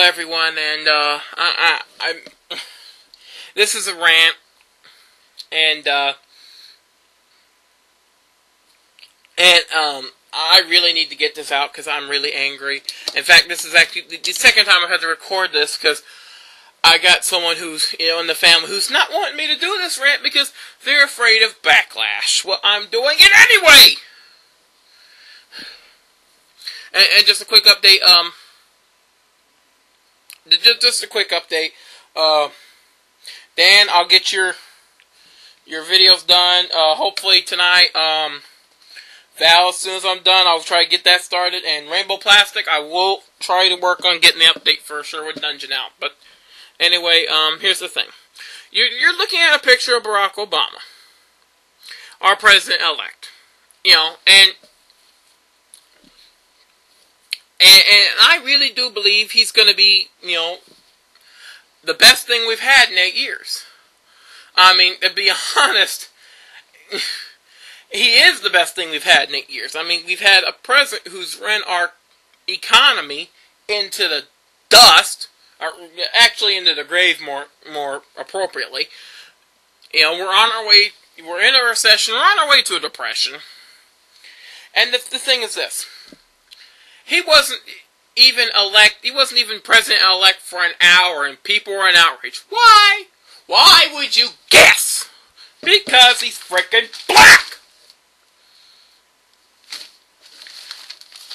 everyone, and I'm. This is a rant, and I really need to get this out because I'm really angry. In fact, this is actually the second time I've had to record this because I got someone who's in the family who's not wanting me to do this rant because they're afraid of backlash. Well, I'm doing it anyway. And just a quick update. Just a quick update. Dan, I'll get your videos done. Hopefully tonight. Val, as soon as I'm done, I'll try to get that started. And Rainbow Plastic, I will try to work on getting the update for Sherwood Dungeon out. But anyway, here's the thing. You're looking at a picture of Barack Obama, our president-elect. And I really do believe he's going to be, the best thing we've had in 8 years. I mean, to be honest, he is the best thing we've had in 8 years. I mean, we've had a president who's run our economy into the dust, or actually into the grave more appropriately. We're on our way, we're in a recession, we're on our way to a depression. And the thing is this. He wasn't even president-elect for an hour, and people were in outrage. Why? Why would you guess? Because he's freaking black!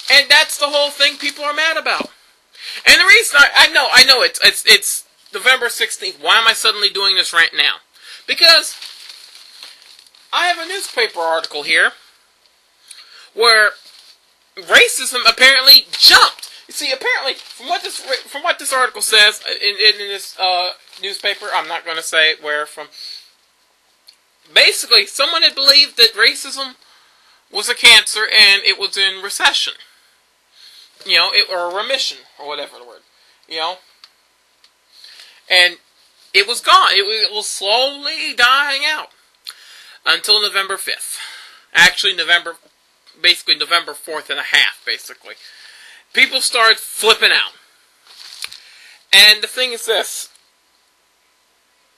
And that's the whole thing people are mad about. And the reason I know it's November 16th. Why am I suddenly doing this right now? Because I have a newspaper article here where racism apparently jumped. You see, apparently, from what this article says in this newspaper, I'm not going to say where from. Basically, someone had believed that racism was a cancer and it was in recession. Or remission, or whatever the word. And it was gone. It was slowly dying out until November 5th. Actually, basically November 4th and a half, basically. People started flipping out. And the thing is this.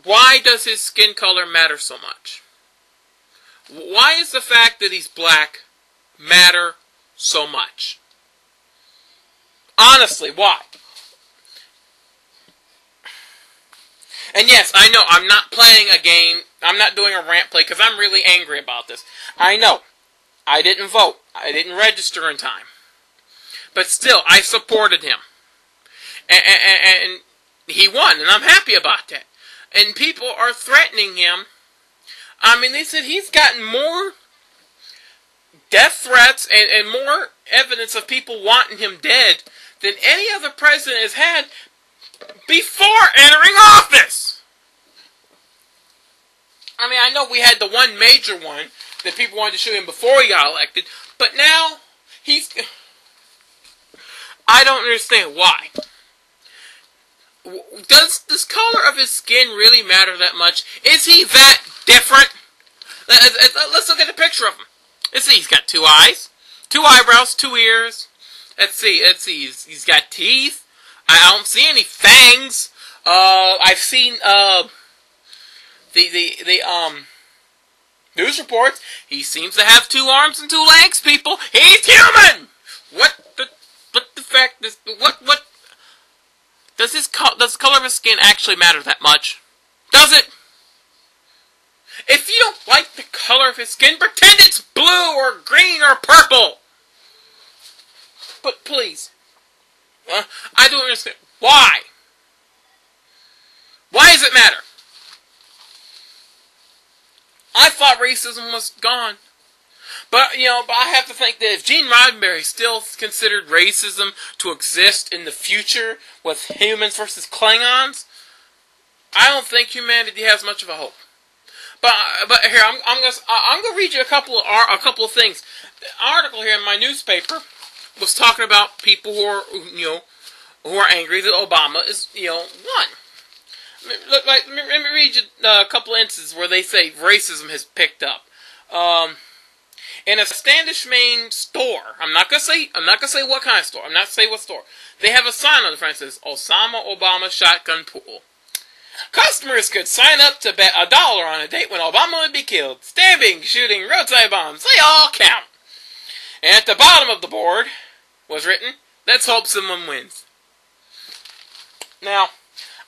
Why does his skin color matter so much? Why is the fact that he's black matter so much? Honestly, why? And yes, I know, I'm not playing a game. I'm not doing a rant play because I'm really angry about this. I know. I didn't vote. I didn't register in time. But still, I supported him. And he won, and I'm happy about that. And people are threatening him. I mean, they said he's gotten more death threats and more evidence of people wanting him dead than any other president has had before entering office. I mean, I know we had the one major one that people wanted to shoot him before he got elected, but now he's... I don't understand why. Does this color of his skin really matter that much? Is he that different? Let's look at the picture of him. Let's see, he's got 2 eyes, 2 eyebrows, 2 ears. Let's see, he's got teeth. I don't see any fangs. I've seen, the news reports. He seems to have 2 arms and 2 legs, people. He's human! What the fact is, what, does the color of his skin actually matter that much? Does it? If you don't like the color of his skin, pretend it's blue or green or purple. But please, I don't understand. Why? Why does it matter? I thought racism was gone. But I have to think that if Gene Roddenberry still considered racism to exist in the future with humans versus Klingons, I don't think humanity has much of a hope. But here I'm gonna read you a couple of things. The article here in my newspaper was talking about people who are angry that Obama is won. Let me read you a couple of instances where they say racism has picked up. In a Standish, Maine store. I'm not gonna say what kind of store. I'm not gonna say what store. They have a sign on the front that says Osama Obama Shotgun Pool. Customers could sign up to bet $1 on a date when Obama would be killed. Stabbing, shooting, roadside bombs, they all count. And at the bottom of the board was written, let's hope someone wins. Now,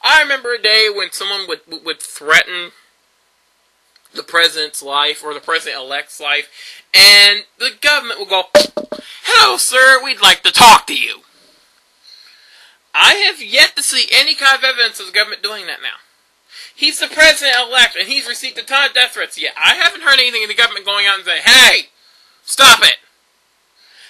I remember a day when someone would threaten the president's life, or the president-elect's life, and the government would go, hello, sir, we'd like to talk to you. I have yet to see any kind of evidence of the government doing that now. He's the president-elect, and he's received a ton of death threats yet. I haven't heard anything in the government going out and saying, hey, stop it.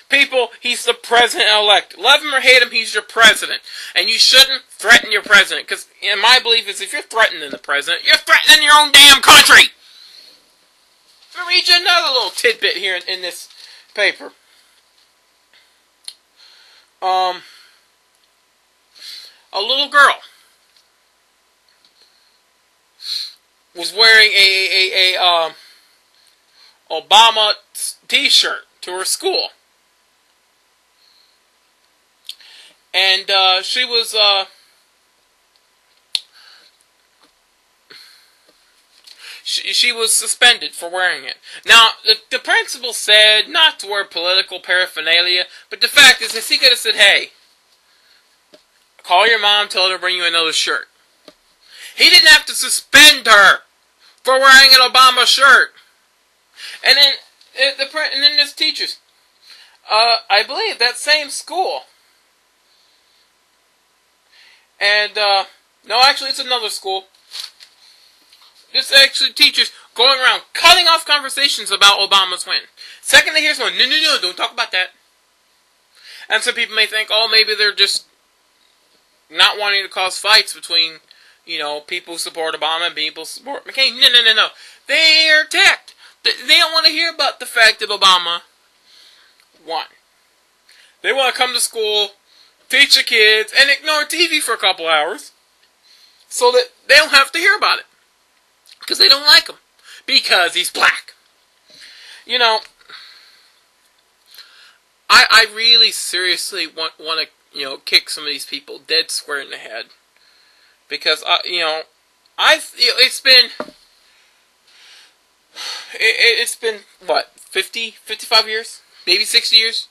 People, he's the president-elect. Love him or hate him, he's your president. And you shouldn't threaten your president, because my belief is if you're threatening the president, you're threatening your own damn country. I'll read you another little tidbit here in this paper. A little girl was wearing a Obama t-shirt to her school. And she was she was suspended for wearing it. Now, the principal said not to wear political paraphernalia, but the fact is, if he could have said, hey, call your mom, tell her to bring you another shirt. He didn't have to suspend her for wearing an Obama shirt. And then, there's teachers. I believe that same school. And, no, actually, it's another school. This actually teachers going around cutting off conversations about Obama's win. Second they hear someone, no, don't talk about that. And some people may think, oh, maybe they're just not wanting to cause fights between, people who support Obama and people who support McCain. No. They're attacked. They don't want to hear about the fact that Obama won. They want to come to school, teach the kids, and ignore TV for a couple hours so that they don't have to hear about it. Because they don't like him. Because he's black. I really seriously want to, kick some of these people dead square in the head. Because, it's been, what, 50, 55 years? Maybe 60 years?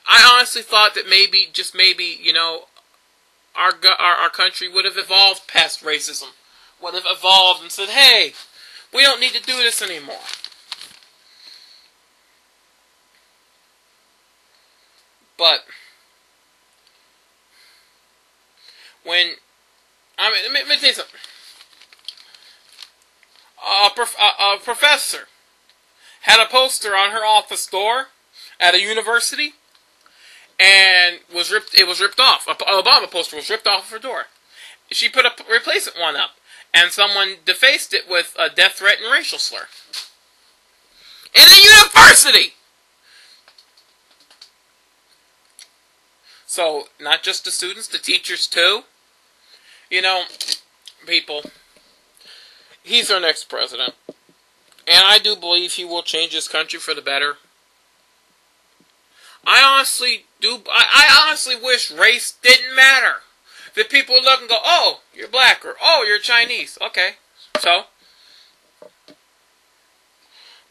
I honestly thought that maybe, just maybe, our country would have evolved past racism. Would have evolved and said, hey, we don't need to do this anymore. But, let me tell you something. A professor had a poster on her office door at a university, and it was ripped off. An Obama poster was ripped off of her door. She put a replacement one up, and someone defaced it with a death threat and racial slur. In a university! So, not just the students, the teachers too. People, he's our next president. And I do believe he will change this country for the better. I honestly wish race didn't matter. That people would look and go, oh, you're black, or oh, you're Chinese. Okay, so.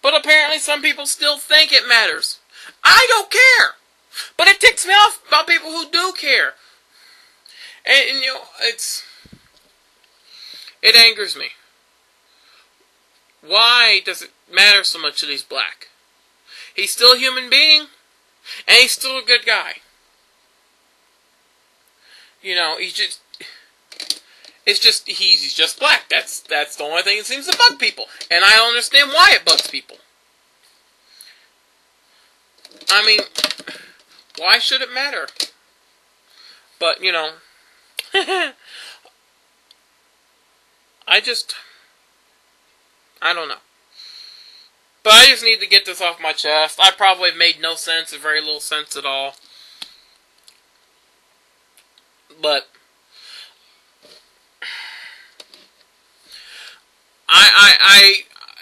But apparently some people still think it matters. I don't care. But it ticks me off about people who do care. And it angers me. Why does it matter so much that he's black? He's still a human being, and he's still a good guy. He's just black. That's the only thing that seems to bug people. And I don't understand why it bugs people. Why should it matter? But, I don't know. But I just need to get this off my chest. I probably have made no sense, or very little sense at all. But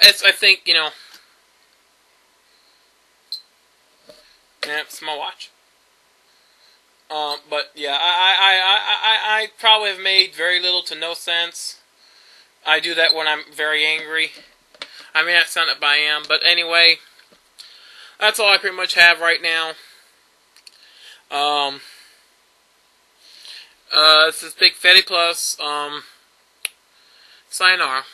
I think, you know, yeah, it's my watch. But yeah, I probably have made very little to no sense. I do that when I'm very angry. I may not sound it, but I am. But anyway, that's all I pretty much have right now. This is Big Fatty Plus. Sayonara.